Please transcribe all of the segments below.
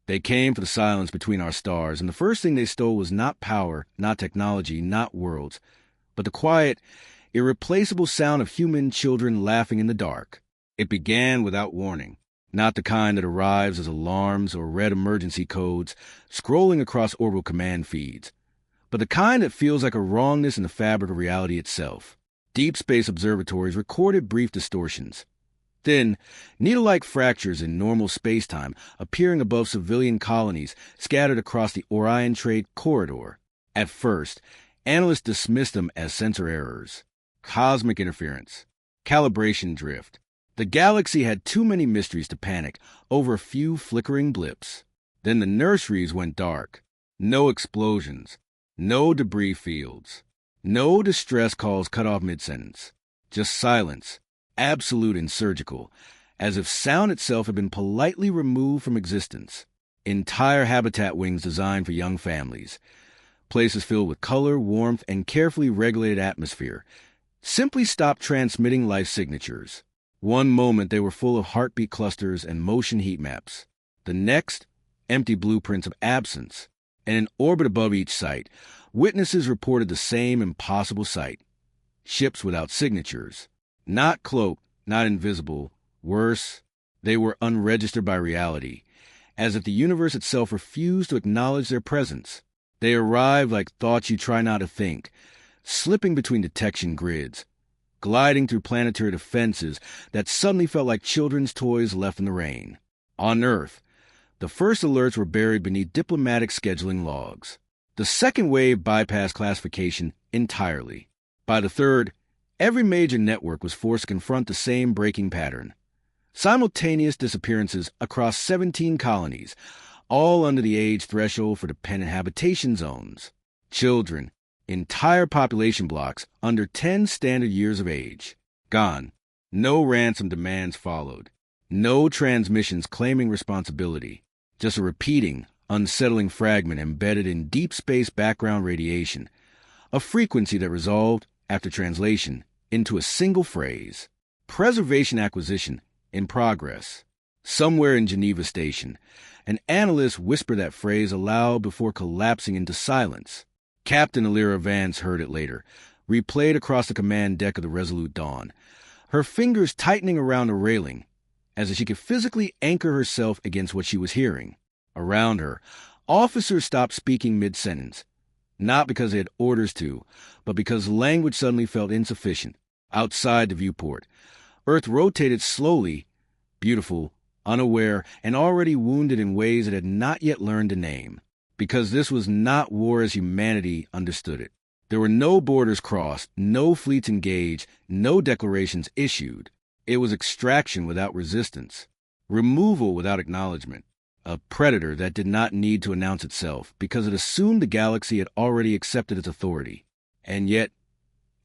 They came for the silence between our stars, and the first thing they stole was not power, not technology, not worlds, but the quiet, irreplaceable sound of human children laughing in the dark. It began without warning, not the kind that arrives as alarms or red emergency codes scrolling across orbital command feeds, but the kind that feels like a wrongness in the fabric of reality itself. Deep space observatories recorded brief distortions. Then, needle-like fractures in normal space-time appearing above civilian colonies scattered across the Orion Trade Corridor. At first, analysts dismissed them as sensor errors, cosmic interference, calibration drift. The galaxy had too many mysteries to panic over a few flickering blips. Then the nurseries went dark. No explosions, no debris fields, no distress calls cut off mid-sentence. Just silence. Absolute and surgical, as if sound itself had been politely removed from existence. Entire habitat wings designed for young families. Places filled with color, warmth, and carefully regulated atmosphere simply stopped transmitting life signatures. One moment they were full of heartbeat clusters and motion heat maps. The next, empty blueprints of absence. And in orbit above each site, witnesses reported the same impossible sight. Ships without signatures. Not cloaked, not invisible. Worse, they were unregistered by reality, as if the universe itself refused to acknowledge their presence. They arrived like thoughts you try not to think, slipping between detection grids, gliding through planetary defenses that suddenly felt like children's toys left in the rain. On Earth, the first alerts were buried beneath diplomatic scheduling logs. The second wave bypassed classification entirely. By the third, every major network was forced to confront the same breaking pattern. Simultaneous disappearances across 17 colonies, all under the age threshold for dependent habitation zones. Children, entire population blocks under 10 standard years of age. Gone. No ransom demands followed. No transmissions claiming responsibility. Just a repeating, unsettling fragment embedded in deep space background radiation. A frequency that resolved, after translation, into a single phrase. Preservation acquisition in progress. Somewhere in Geneva Station, an analyst whispered that phrase aloud before collapsing into silence. Captain Alira Vance heard it later, replayed across the command deck of the Resolute Dawn, her fingers tightening around the railing, as if she could physically anchor herself against what she was hearing. Around her, officers stopped speaking mid-sentence, not because they had orders to, but because language suddenly felt insufficient. Outside the viewport, Earth rotated slowly, beautiful, unaware, and already wounded in ways it had not yet learned to name. Because this was not war as humanity understood it. There were no borders crossed, no fleets engaged, no declarations issued. It was extraction without resistance, removal without acknowledgement. A predator that did not need to announce itself because it assumed the galaxy had already accepted its authority. And yet,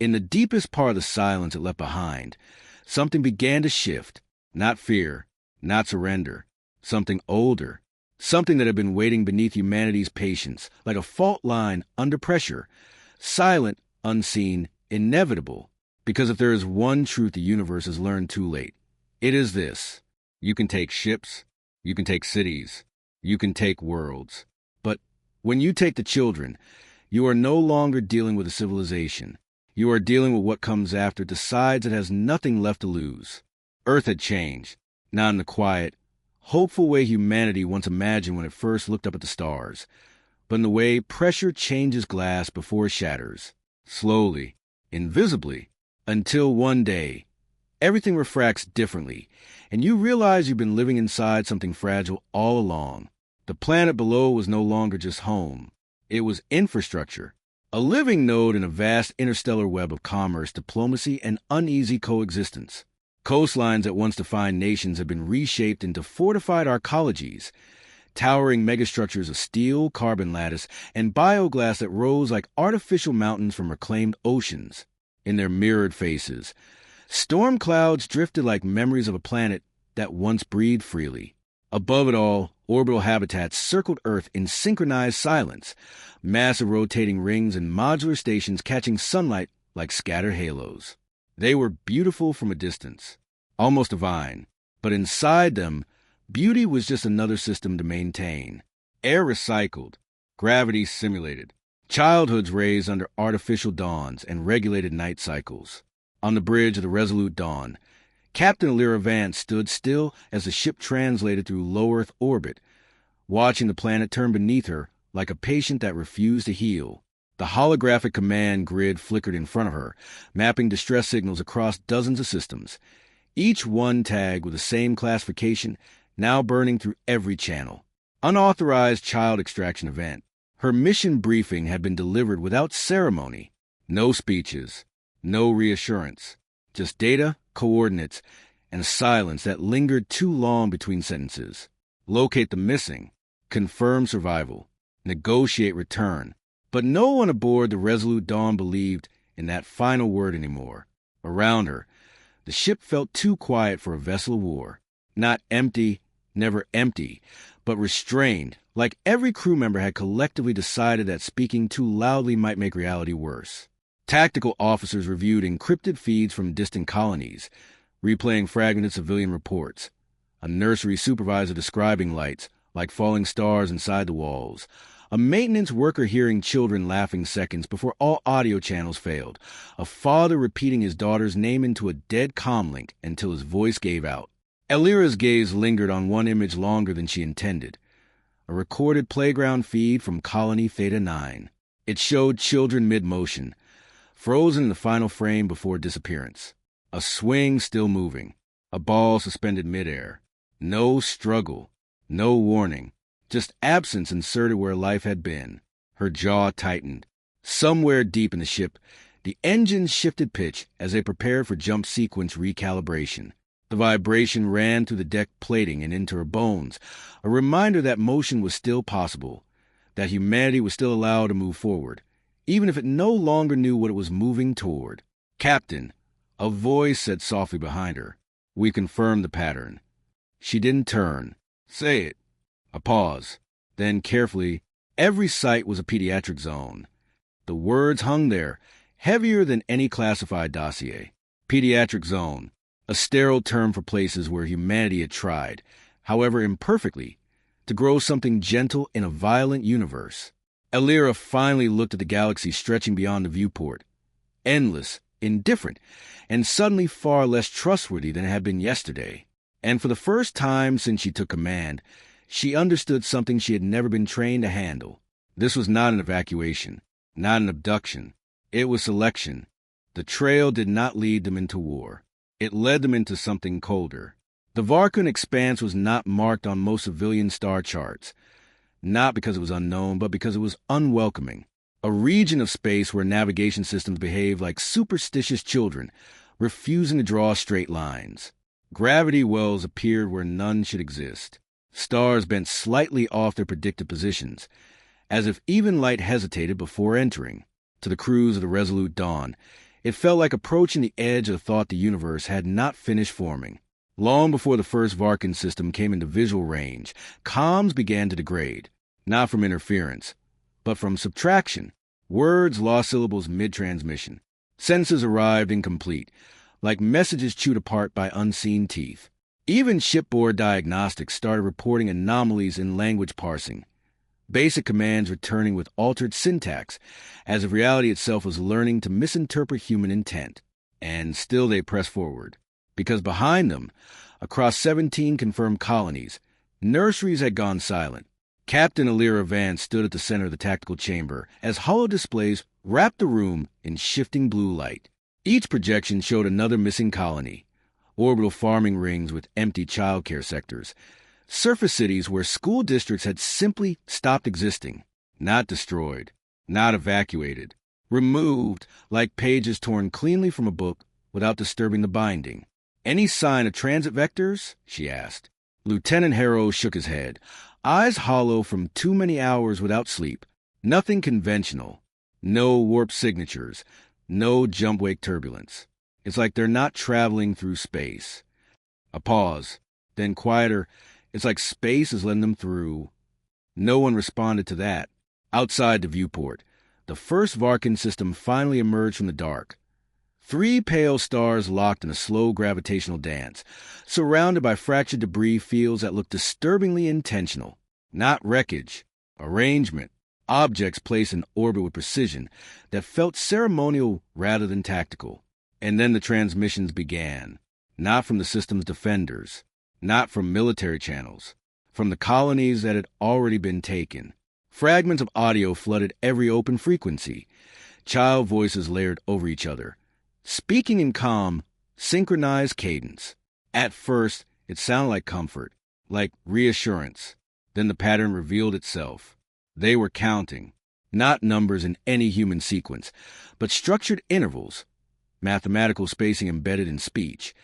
in the deepest part of the silence it left behind, something began to shift. Not fear, not surrender. Something older. Something that had been waiting beneath humanity's patience, like a fault line under pressure. Silent, unseen, inevitable. Because if there is one truth the universe has learned too late, it is this. You can take ships. You can take cities. You can take worlds. But when you take the children, you are no longer dealing with a civilization. You are dealing with what comes after decides it has nothing left to lose. Earth had changed, not in the quiet, hopeful way humanity once imagined when it first looked up at the stars, but in the way pressure changes glass before it shatters, slowly, invisibly, until one day, everything refracts differently, and you realize you've been living inside something fragile all along. The planet below was no longer just home. It was infrastructure, a living node in a vast interstellar web of commerce, diplomacy, and uneasy coexistence. Coastlines that once defined nations had been reshaped into fortified arcologies, towering megastructures of steel, carbon lattice, and bioglass that rose like artificial mountains from reclaimed oceans. In their mirrored faces, storm clouds drifted like memories of a planet that once breathed freely. Above it all, orbital habitats circled Earth in synchronized silence, massive rotating rings and modular stations catching sunlight like scattered halos. They were beautiful from a distance, almost divine, but inside them, Beauty was just another system to maintain. Air recycled, gravity simulated, childhoods raised under artificial dawns and regulated night cycles. On the bridge of the Resolute Dawn, Captain Alira Vance stood still as the ship translated through low Earth orbit, watching the planet turn beneath her like a patient that refused to heal. The holographic command grid flickered in front of her, mapping distress signals across dozens of systems, each one tagged with the same classification, now burning through every channel. Unauthorized child extraction event. Her mission briefing had been delivered without ceremony. No speeches, no reassurance, just data, coordinates, and silence that lingered too long between sentences. Locate the missing, confirm survival, negotiate return. But no one aboard the Resolute Dawn believed in that final word anymore. Around her, the ship felt too quiet for a vessel of war. Not empty, never empty, but restrained, like every crew member had collectively decided that speaking too loudly might make reality worse. Tactical officers reviewed encrypted feeds from distant colonies, replaying fragmented civilian reports. A nursery supervisor describing lights, like falling stars inside the walls. A maintenance worker hearing children laughing seconds before all audio channels failed. A father repeating his daughter's name into a dead comlink until his voice gave out. Alira's gaze lingered on one image longer than she intended. A recorded playground feed from Colony Theta 9. It showed children mid-motion, frozen in the final frame before disappearance. A swing still moving. A ball suspended midair. No struggle. No warning. Just absence inserted where life had been. Her jaw tightened. Somewhere deep in the ship, the engines shifted pitch as they prepared for jump sequence recalibration. The vibration ran through the deck plating and into her bones, a reminder that motion was still possible, that humanity was still allowed to move forward, even if it no longer knew what it was moving toward. "Captain," a voice said softly behind her. "We confirmed the pattern." She didn't turn. "Say it." A pause. Then, carefully, every site was a pediatric zone. The words hung there, heavier than any classified dossier. Pediatric zone, a sterile term for places where humanity had tried, however imperfectly, to grow something gentle in a violent universe. Alira finally looked at the galaxy stretching beyond the viewport. Endless, indifferent, and suddenly far less trustworthy than it had been yesterday. And for the first time since she took command, she understood something she had never been trained to handle. This was not an evacuation, not an abduction. It was selection. The trail did not lead them into war. It led them into something colder. The Varkun expanse was not marked on most civilian star charts, not because it was unknown, but because it was unwelcoming. A region of space where navigation systems behaved like superstitious children, refusing to draw straight lines. Gravity wells appeared where none should exist. Stars bent slightly off their predicted positions, as if even light hesitated before entering. To the crews of the Resolute Dawn, it felt like approaching the edge of thought the universe had not finished forming. Long before the first Varkan system came into visual range, comms began to degrade, not from interference, but from subtraction. Words lost syllables mid-transmission. Sentences arrived incomplete, like messages chewed apart by unseen teeth. Even shipboard diagnostics started reporting anomalies in language parsing, basic commands returning with altered syntax, as if reality itself was learning to misinterpret human intent. And still they pressed forward, because behind them, across 17 confirmed colonies, nurseries had gone silent. Captain Alira Vance stood at the center of the tactical chamber as hollow displays wrapped the room in shifting blue light. Each projection showed another missing colony. Orbital farming rings with empty childcare sectors, surface cities where school districts had simply stopped existing, not destroyed, not evacuated, removed like pages torn cleanly from a book without disturbing the binding. "Any sign of transit vectors?" she asked. Lieutenant Harrow shook his head, eyes hollow from too many hours without sleep. Nothing conventional. No warp signatures. No jump-wake turbulence. It's like they're not traveling through space. A pause. Then quieter. It's like space is letting them through. No one responded to that. Outside the viewport, the first Varkan system finally emerged from the dark. Three pale stars locked in a slow gravitational dance, surrounded by fractured debris fields that looked disturbingly intentional. Not wreckage, arrangement, objects placed in orbit with precision that felt ceremonial rather than tactical. And then the transmissions began. Not from the system's defenders, not from military channels, from the colonies that had already been taken. Fragments of audio flooded every open frequency. Child voices layered over each other, speaking in calm, synchronized cadence. At first, it sounded like comfort, like reassurance. Then the pattern revealed itself. They were counting, not numbers in any human sequence, but structured intervals, mathematical spacing embedded in speech,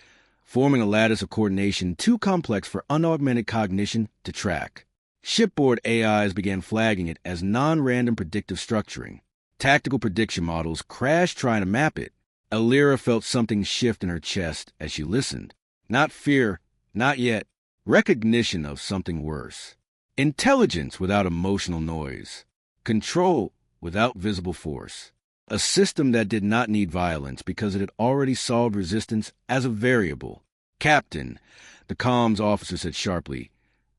forming a lattice of coordination too complex for unaugmented cognition to track. Shipboard AIs began flagging it as non-random predictive structuring. Tactical prediction models crashed trying to map it. Alira felt something shift in her chest as she listened. Not fear, not yet. Recognition of something worse. Intelligence without emotional noise. Control without visible force. A system that did not need violence because it had already solved resistance as a variable. Captain, the comms officer said sharply,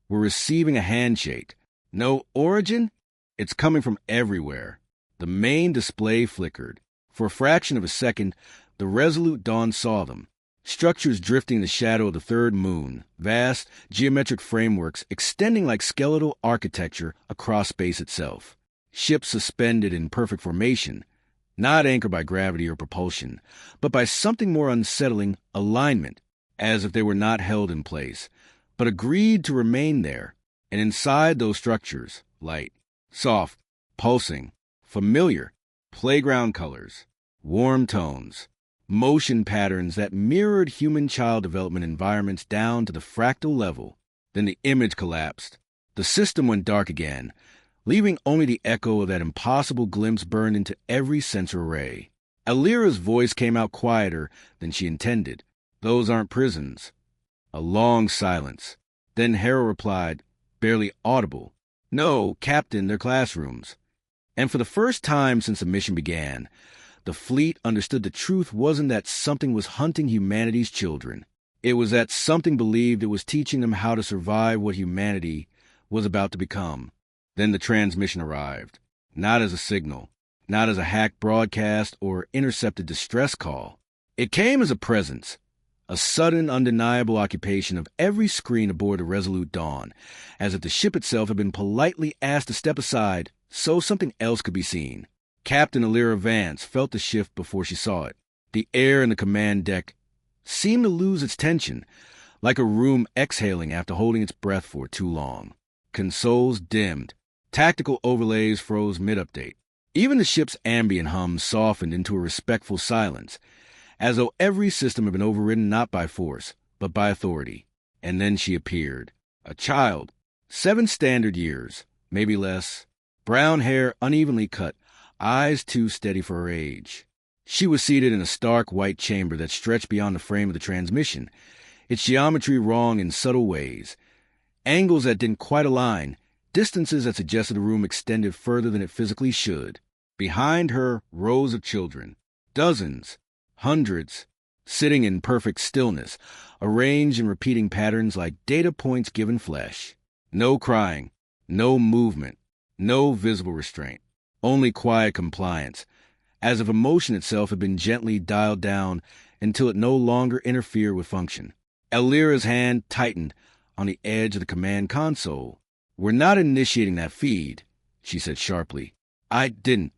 we're receiving a handshake. No origin? It's coming from everywhere. The main display flickered. For a fraction of a second, the resolute Dawn saw them. Structures drifting in the shadow of the third moon, vast, geometric frameworks extending like skeletal architecture across space itself. Ships suspended in perfect formation, not anchored by gravity or propulsion, but by something more unsettling, alignment, as if they were not held in place, but agreed to remain there. And inside those structures, light, soft, pulsing, familiar, playground colors, warm tones, motion patterns that mirrored human child development environments down to the fractal level. Then the image collapsed. The system went dark again, leaving only the echo of that impossible glimpse burned into every sensor array. Alira's voice came out quieter than she intended. Those aren't prisons. A long silence. Then Hera replied, barely audible, no, Captain, they're classrooms. And for the first time since the mission began, the fleet understood the truth wasn't that something was hunting humanity's children. It was that something believed it was teaching them how to survive what humanity was about to become. Then the transmission arrived, not as a signal, not as a hacked broadcast or intercepted distress call. It came as a presence, a sudden, undeniable occupation of every screen aboard the Resolute Dawn, as if the ship itself had been politely asked to step aside so something else could be seen. Captain Alira Vance felt the shift before she saw it. The air in the command deck seemed to lose its tension, like a room exhaling after holding its breath for too long. Consoles dimmed. Tactical overlays froze mid-update. Even the ship's ambient hum softened into a respectful silence, as though every system had been overridden not by force, but by authority. And then she appeared. A child. 7 standard years, maybe less. Brown hair unevenly cut, eyes too steady for her age. She was seated in a stark white chamber that stretched beyond the frame of the transmission, its geometry wrong in subtle ways. Angles that didn't quite align, distances that suggested the room extended further than it physically should. Behind her, rows of children. Dozens, hundreds, sitting in perfect stillness, arranged in repeating patterns like data points given flesh. No crying, no movement, no visible restraint. Only quiet compliance, as if emotion itself had been gently dialed down until it no longer interfered with function. Alira's hand tightened on the edge of the command console. We're not initiating that feed, she said sharply. I didn't,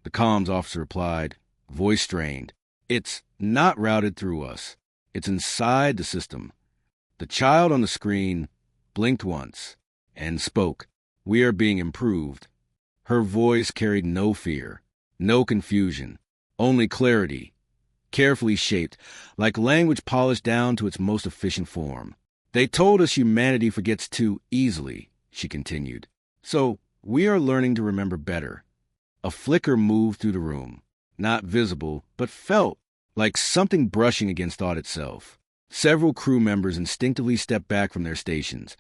the comms officer replied, voice strained. It's not routed through us. It's inside the system. The child on the screen blinked once and spoke. We are being improved. Her voice carried no fear, no confusion, only clarity, carefully shaped, like language polished down to its most efficient form. They told us humanity forgets too easily, she continued. So we are learning to remember better. A flicker moved through the room, not visible, but felt like something brushing against thought itself. Several crew members instinctively stepped back from their stations,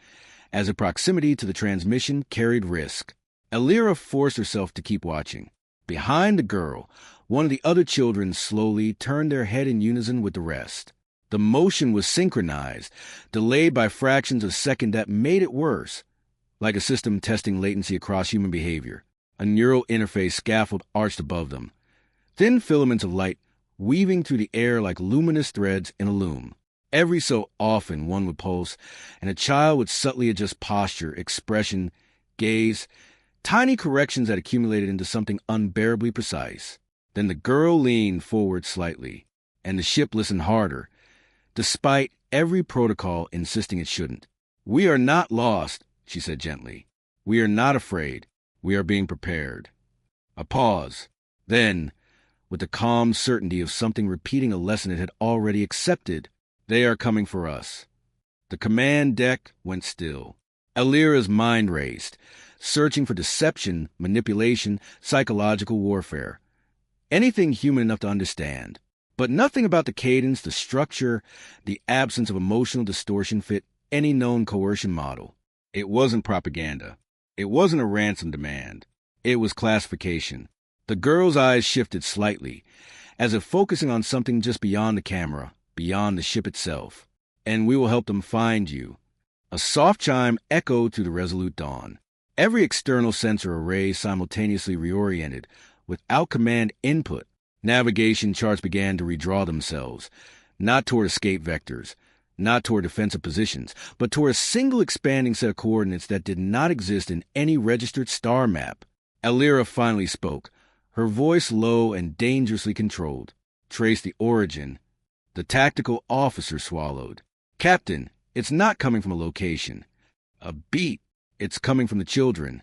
as the proximity to the transmission carried risk. Alira forced herself to keep watching. Behind the girl, one of the other children slowly turned their head in unison with the rest. The motion was synchronized, delayed by fractions of a second that made it worse, like a system testing latency across human behavior. A neural interface scaffold arched above them, thin filaments of light weaving through the air like luminous threads in a loom. Every so often one would pulse, and a child would subtly adjust posture, expression, gaze, tiny corrections that accumulated into something unbearably precise. Then the girl leaned forward slightly, and the ship listened harder, despite every protocol insisting it shouldn't. "We are not lost," she said gently. "We are not afraid. We are being prepared." A pause. Then, with the calm certainty of something repeating a lesson it had already accepted, "They are coming for us." The command deck went still. Alira's mind raced, searching for deception, manipulation, psychological warfare. Anything human enough to understand. But nothing about the cadence, the structure, the absence of emotional distortion fit any known coercion model. It wasn't propaganda. It wasn't a ransom demand. It was classification. The girl's eyes shifted slightly, as if focusing on something just beyond the camera, beyond the ship itself. "And we will help them find you." A soft chime echoed through the resolute dawn. Every external sensor array simultaneously reoriented, without command input. Navigation charts began to redraw themselves, not toward escape vectors, not toward defensive positions, but toward a single expanding set of coordinates that did not exist in any registered star map. Alira finally spoke, her voice low and dangerously controlled. "Trace the origin." The tactical officer swallowed. "Captain, it's not coming from a location. A beat. It's coming from the children."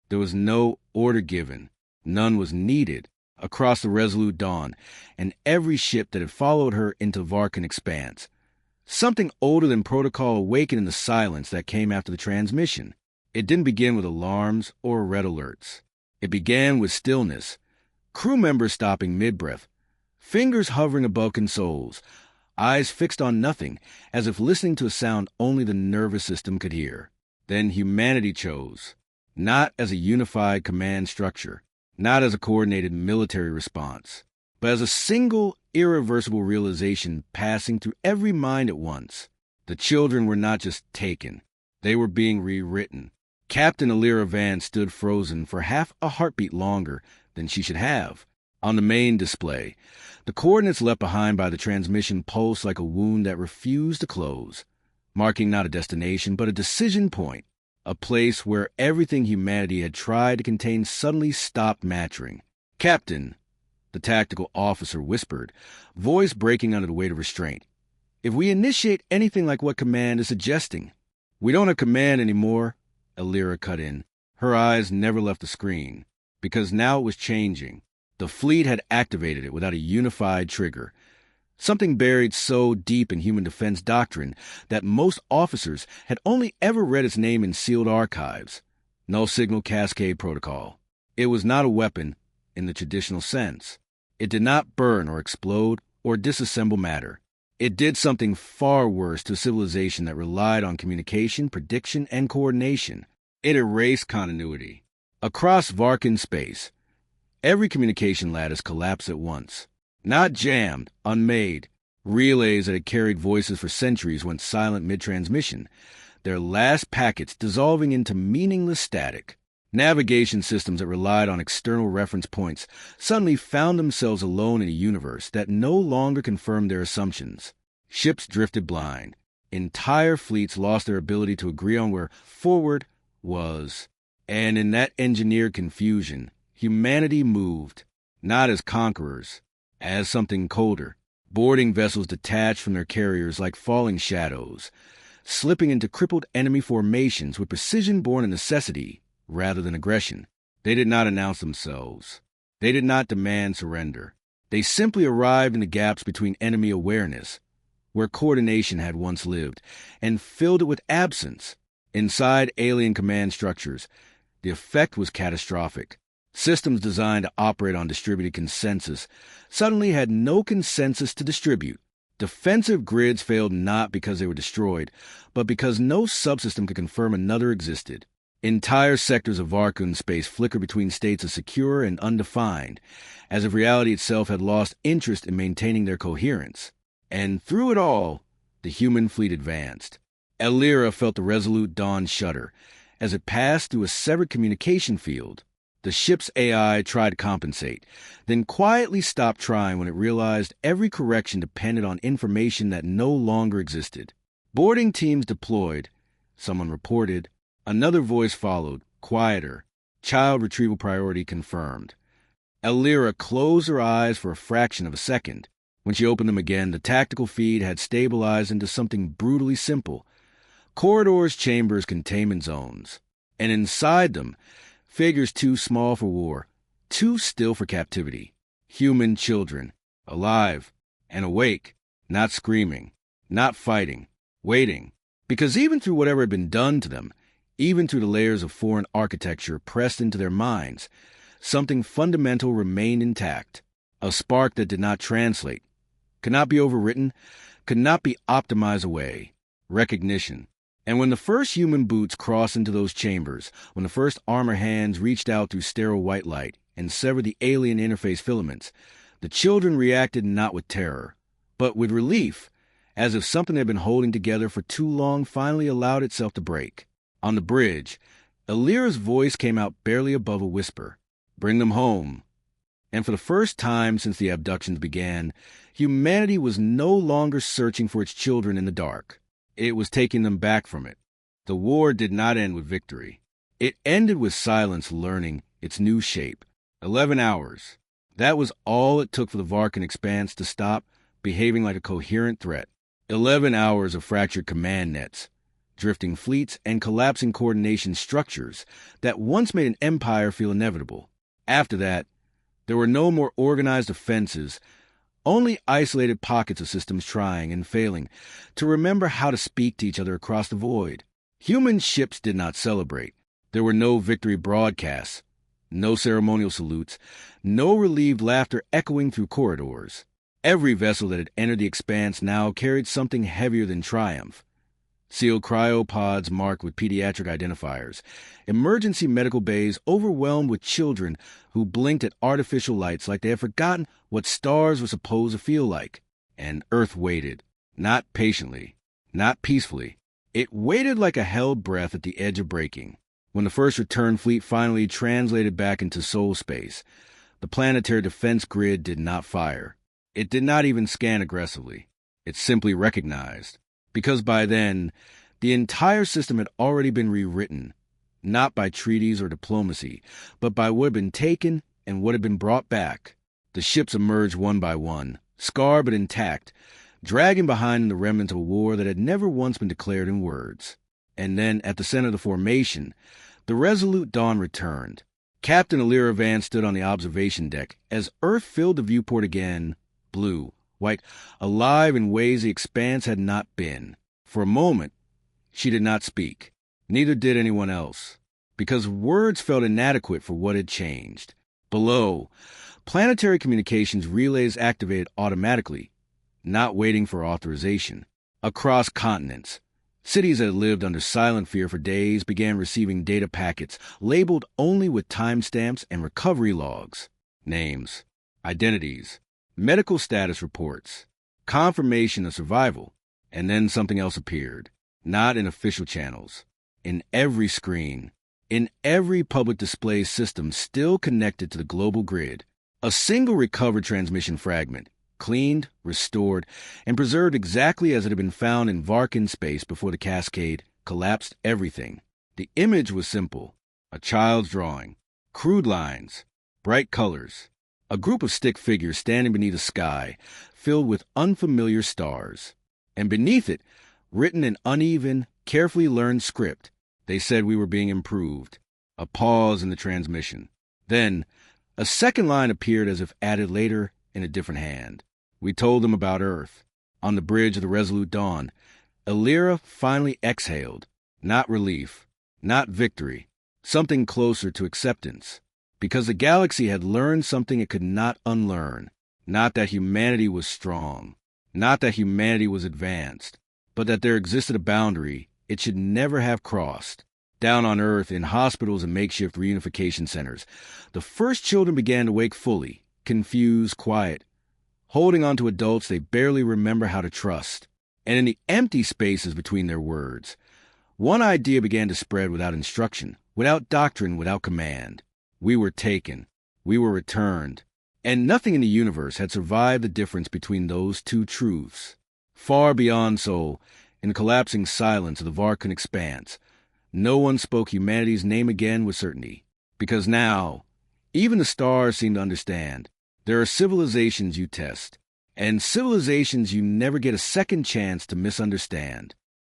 There was no order given. None was needed. Across the resolute dawn, and every ship that had followed her into Varkan expanse, something older than protocol awakened in the silence that came after the transmission. It didn't begin with alarms or red alerts. It began with stillness, crew members stopping mid-breath, fingers hovering above consoles, eyes fixed on nothing, as if listening to a sound only the nervous system could hear. Then humanity chose, not as a unified command structure, not as a coordinated military response, but as a single, irreversible realization passing through every mind at once. The children were not just taken. They were being rewritten. Captain Alira Van stood frozen for half a heartbeat longer than she should have. On the main display, the coordinates left behind by the transmission pulsed like a wound that refused to close, marking not a destination but a decision point. A place where everything humanity had tried to contain suddenly stopped mattering. "Captain," the tactical officer whispered, voice breaking under the weight of restraint. "If we initiate anything like what command is suggesting—" "We don't have command anymore," Alira cut in. Her eyes never left the screen, because now it was changing. The fleet had activated it without a unified trigger. Something buried so deep in human defense doctrine that most officers had only ever read its name in sealed archives. Null signal cascade protocol. It was not a weapon in the traditional sense. It did not burn or explode or disassemble matter. It did something far worse to a civilization that relied on communication, prediction, and coordination. It erased continuity. Across Varkan space, every communication lattice collapsed at once. Not jammed, unmade. Relays that had carried voices for centuries went silent mid-transmission, their last packets dissolving into meaningless static. Navigation systems that relied on external reference points suddenly found themselves alone in a universe that no longer confirmed their assumptions. Ships drifted blind. Entire fleets lost their ability to agree on where forward was. And in that engineered confusion, humanity moved, not as conquerors, as something colder. Boarding vessels detached from their carriers like falling shadows, slipping into crippled enemy formations with precision born of necessity rather than aggression. They did not announce themselves. They did not demand surrender. They simply arrived in the gaps between enemy awareness, where coordination had once lived, and filled it with absence. Inside alien command structures, the effect was catastrophic. Systems designed to operate on distributed consensus suddenly had no consensus to distribute. Defensive grids failed not because they were destroyed, but because no subsystem could confirm another existed. Entire sectors of vacuum space flickered between states of secure and undefined, as if reality itself had lost interest in maintaining their coherence. And through it all, the human fleet advanced. Elira felt the resolute Dawn shudder as it passed through a severed communication field. The ship's AI tried to compensate, then quietly stopped trying when it realized every correction depended on information that no longer existed. Boarding teams deployed, someone reported. Another voice followed, quieter. Child retrieval priority confirmed. Elira closed her eyes for a fraction of a second. When she opened them again, the tactical feed had stabilized into something brutally simple. Corridors, chambers, containment zones. And inside them, figures too small for war, too still for captivity. Human children, alive and awake, not screaming, not fighting, waiting. Because even through whatever had been done to them, even through the layers of foreign architecture pressed into their minds, something fundamental remained intact. A spark that did not translate, could not be overwritten, could not be optimized away. Recognition. And when the first human boots crossed into those chambers, when the first armor hands reached out through sterile white light and severed the alien interface filaments, the children reacted not with terror, but with relief, as if something had been holding together for too long finally allowed itself to break. On the bridge, Elira's voice came out barely above a whisper. Bring them home. And for the first time since the abductions began, humanity was no longer searching for its children in the dark. It was taking them back from it. The war did not end with victory. It ended with silence learning its new shape. 11 hours. That was all it took for the Varkan expanse to stop behaving like a coherent threat. 11 hours of fractured command nets, drifting fleets, and collapsing coordination structures that once made an empire feel inevitable. After that, there were no more organized offenses, only isolated pockets of systems trying and failing to remember how to speak to each other across the void. Human ships did not celebrate. There were no victory broadcasts, no ceremonial salutes, no relieved laughter echoing through corridors. Every vessel that had entered the expanse now carried something heavier than triumph. Sealed cryopods marked with pediatric identifiers, emergency medical bays overwhelmed with children who blinked at artificial lights like they had forgotten what stars were supposed to feel like. And Earth waited, not patiently, not peacefully. It waited like a held breath at the edge of breaking. When the first return fleet finally translated back into soul space, the planetary defense grid did not fire. It did not even scan aggressively. It simply recognized. Because by then, the entire system had already been rewritten, not by treaties or diplomacy, but by what had been taken and what had been brought back. The ships emerged one by one, scarred but intact, dragging behind them the remnants of a war that had never once been declared in words. And then, at the center of the formation, the resolute Dawn returned. Captain Elira Van stood on the observation deck as Earth filled the viewport again, blue, white, alive in ways the expanse had not been. For a moment, she did not speak. Neither did anyone else, because words felt inadequate for what had changed. Below, planetary communications relays activated automatically, not waiting for authorization. Across continents, cities that had lived under silent fear for days began receiving data packets labeled only with timestamps and recovery logs. Names, identities, medical status reports, confirmation of survival, and then something else appeared, not in official channels, in every screen, in every public display system still connected to the global grid. A single recovered transmission fragment, cleaned, restored, and preserved exactly as it had been found in Varkan space before the cascade collapsed everything. The image was simple, a child's drawing, crude lines, bright colors, a group of stick figures standing beneath a sky filled with unfamiliar stars. And beneath it, written in uneven, carefully learned script, they said we were being improved. A pause in the transmission. Then, a second line appeared as if added later in a different hand. We told them about Earth. On the bridge of the resolute Dawn, Elira finally exhaled. Not relief, not victory, something closer to acceptance. Because the galaxy had learned something it could not unlearn. Not that humanity was strong, not that humanity was advanced, but that there existed a boundary it should never have crossed. Down on Earth, in hospitals and makeshift reunification centers, the first children began to wake fully, confused, quiet, holding on to adults they barely remember how to trust. And in the empty spaces between their words, one idea began to spread without instruction, without doctrine, without command. We were taken. We were returned. And nothing in the universe had survived the difference between those two truths. Far beyond Sol, in the collapsing silence of the Varkan expanse, no one spoke humanity's name again with certainty. Because now, even the stars seem to understand. There are civilizations you test, and civilizations you never get a second chance to misunderstand.